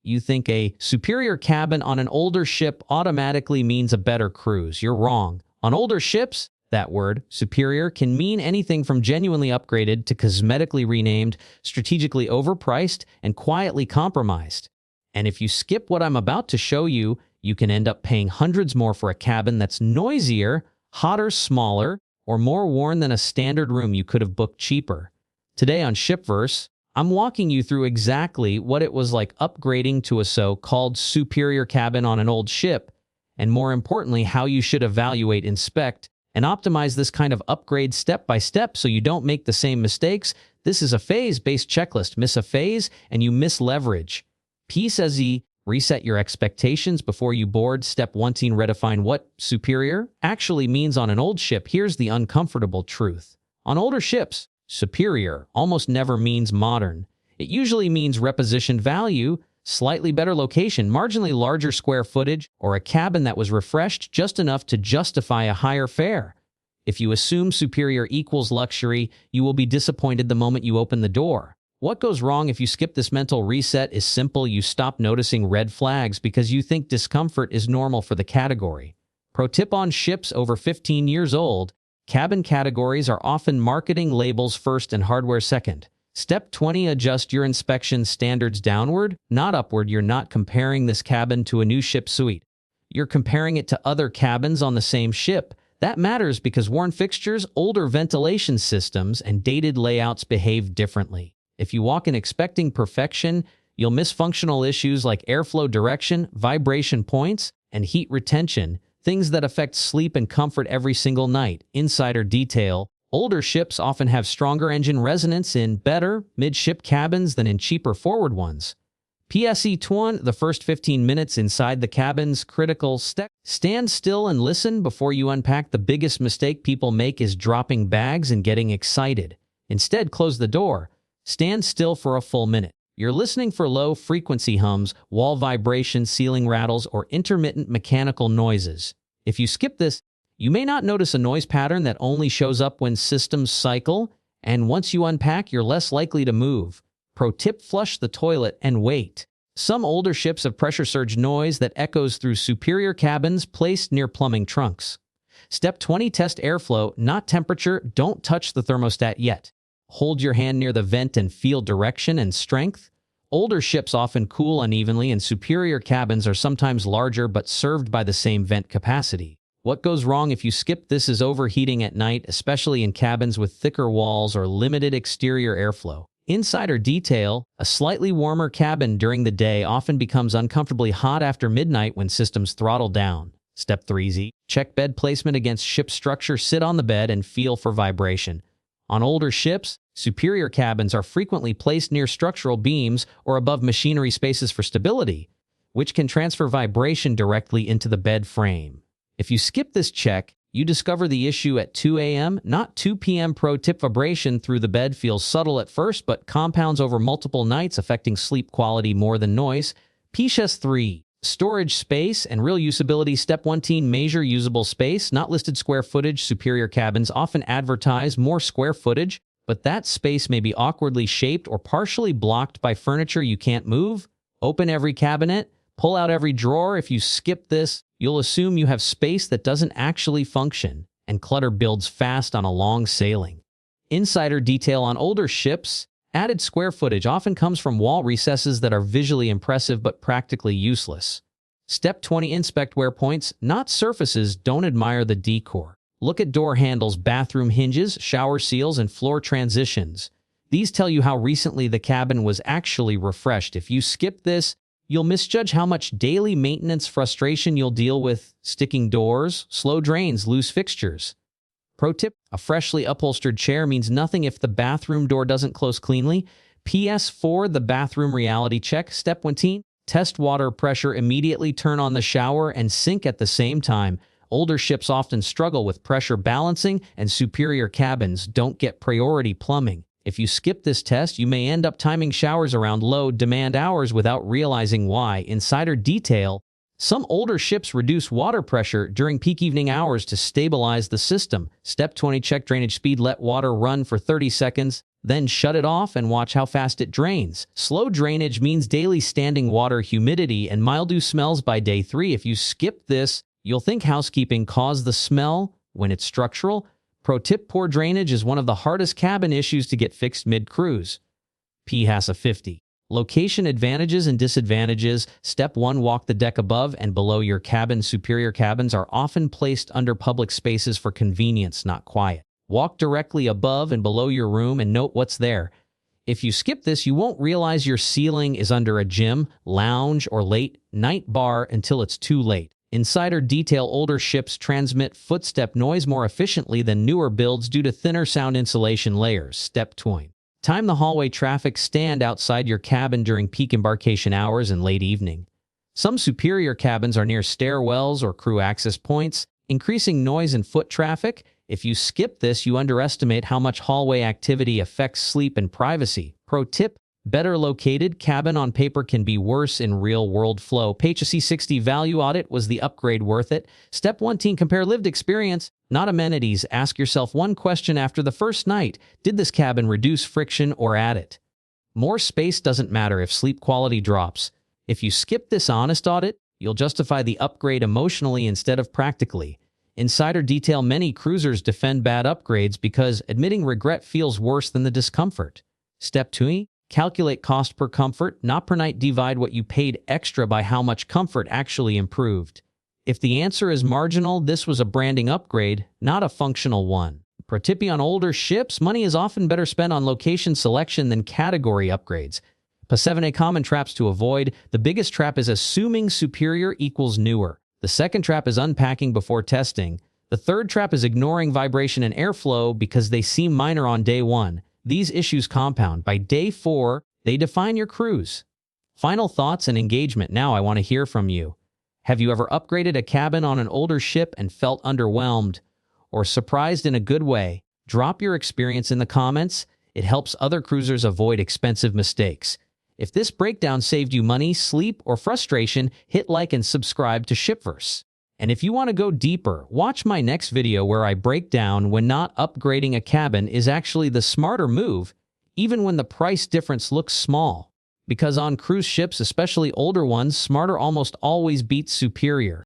You think a superior cabin on an older ship automatically means a better cruise. You're wrong. On older ships, that word, superior, can mean anything from genuinely upgraded to cosmetically renamed, strategically overpriced, and quietly compromised. And if you skip what I'm about to show you, you can end up paying hundreds more for a cabin that's noisier, hotter, smaller, or more worn than a standard room you could have booked cheaper. Today on SHIPVERSE, I'm walking you through exactly what it was like upgrading to a so-called superior cabin on an old ship, and more importantly, how you should evaluate, inspect, and optimize this kind of upgrade step by step so you don't make the same mistakes. This is a phase-based checklist. Miss a phase, and you miss leverage. P says E, reset your expectations before you board. Step 1, redefine what superior actually means on an old ship. Here's the uncomfortable truth. On older ships, superior almost never means modern. It usually means repositioned value, slightly better location, marginally larger square footage, or a cabin that was refreshed just enough to justify a higher fare. If you assume superior equals luxury, you will be disappointed the moment you open the door. What goes wrong if you skip this mental reset is simple. You stop noticing red flags because you think discomfort is normal for the category. Pro tip on ships over 15 years old, cabin categories are often marketing labels first and hardware second. Step 20, adjust your inspection standards downward, not upward. You're not comparing this cabin to a new ship suite. You're comparing it to other cabins on the same ship. That matters because worn fixtures, older ventilation systems, and dated layouts behave differently. If you walk in expecting perfection, you'll miss functional issues like airflow direction, vibration points, and heat retention, things that affect sleep and comfort every single night. Insider detail: older ships often have stronger engine resonance in better mid-ship cabins than in cheaper forward ones. PSE1, the first 15 minutes inside the cabin's critical step. Stand still and listen before you unpack. The biggest mistake people make is dropping bags and getting excited. Instead, close the door. Stand still for a full minute. You're listening for low-frequency hums, wall vibrations, ceiling rattles, or intermittent mechanical noises. If you skip this, you may not notice a noise pattern that only shows up when systems cycle, and once you unpack, you're less likely to move. Pro tip: flush the toilet and wait. Some older ships have pressure surge noise that echoes through superior cabins placed near plumbing trunks. Step 20, test airflow, not temperature. Don't touch the thermostat yet. Hold your hand near the vent and feel direction and strength. Older ships often cool unevenly, and superior cabins are sometimes larger but served by the same vent capacity. What goes wrong if you skip this is overheating at night, especially in cabins with thicker walls or limited exterior airflow. Insider detail: a slightly warmer cabin during the day often becomes uncomfortably hot after midnight when systems throttle down. Step 3, check bed placement against ship structure. Sit on the bed and feel for vibration. On older ships, superior cabins are frequently placed near structural beams or above machinery spaces for stability, which can transfer vibration directly into the bed frame. If you skip this check, you discover the issue at 2 a.m., not 2 p.m. Pro tip: vibration through the bed feels subtle at first, but compounds over multiple nights, affecting sleep quality more than noise. PS3, storage space and real usability. Step 1, measure usable space, not listed square footage. Superior cabins often advertise more square footage, but that space may be awkwardly shaped or partially blocked by furniture you can't move. Open every cabinet, pull out every drawer. If you skip this, you'll assume you have space that doesn't actually function, and clutter builds fast on a long sailing. Insider detail: on older ships, added square footage often comes from wall recesses that are visually impressive but practically useless. Step 20, inspect wear points, not surfaces. Don't admire the decor. Look at door handles, bathroom hinges, shower seals, and floor transitions. These tell you how recently the cabin was actually refreshed. If you skip this, you'll misjudge how much daily maintenance frustration you'll deal with: sticking doors, slow drains, loose fixtures. Pro tip: a freshly upholstered chair means nothing if the bathroom door doesn't close cleanly. PS4, the bathroom reality check. Step 1, test water pressure. Immediately turn on the shower and sink at the same time. Older ships often struggle with pressure balancing, and superior cabins don't get priority plumbing. If you skip this test, you may end up timing showers around low-demand hours without realizing why. Insider detail: some older ships reduce water pressure during peak evening hours to stabilize the system. Step 20, check drainage speed. Let water run for 30 seconds, Then shut it off and watch how fast it drains. Slow drainage means daily standing water, humidity, and mildew smells by day 3. If you skip this, you'll think housekeeping caused the smell when it's structural. Pro tip: poor drainage is one of the hardest cabin issues to get fixed mid-cruise. PHASA 50. Location advantages and disadvantages. Step 1. Walk the deck above and below your cabin. Superior cabins are often placed under public spaces for convenience, not quiet. Walk directly above and below your room and note what's there. If you skip this, you won't realize your ceiling is under a gym, lounge, or late-night bar until it's too late. Insider detail: older ships transmit footstep noise more efficiently than newer builds due to thinner sound insulation layers. Step 2. Time the hallway traffic. Stand outside your cabin during peak embarkation hours and late evening. Some superior cabins are near stairwells or crew access points, increasing noise and foot traffic. If you skip this, you underestimate how much hallway activity affects sleep and privacy. Pro tip: better located cabin on paper can be worse in real-world flow. PHASA 60. Value audit: was the upgrade worth it? Step 1. Compare lived experience, not amenities. Ask yourself one question after the first night: did this cabin reduce friction or add it? More space doesn't matter if sleep quality drops. If you skip this honest audit, you'll justify the upgrade emotionally instead of practically. Insider detail: many cruisers defend bad upgrades because admitting regret feels worse than the discomfort. Step 2. Calculate cost per comfort, not per night. Divide what you paid extra by how much comfort actually improved. If the answer is marginal, this was a branding upgrade, not a functional one. Pro tip: on older ships, money is often better spent on location selection than category upgrades. PHASA 7. Common traps to avoid. The biggest trap is assuming superior equals newer. The second trap is unpacking before testing. The third trap is ignoring vibration and airflow because they seem minor on day 1. These issues compound. By day 4, they define your cruise. Final thoughts and engagement. Now I want to hear from you. Have you ever upgraded a cabin on an older ship and felt underwhelmed or surprised in a good way? Drop your experience in the comments. It helps other cruisers avoid expensive mistakes. If this breakdown saved you money, sleep, or frustration, hit like and subscribe to SHIPVERSE. And if you want to go deeper, watch my next video where I break down when not upgrading a cabin is actually the smarter move, even when the price difference looks small. Because on cruise ships, especially older ones, smarter almost always beats superior.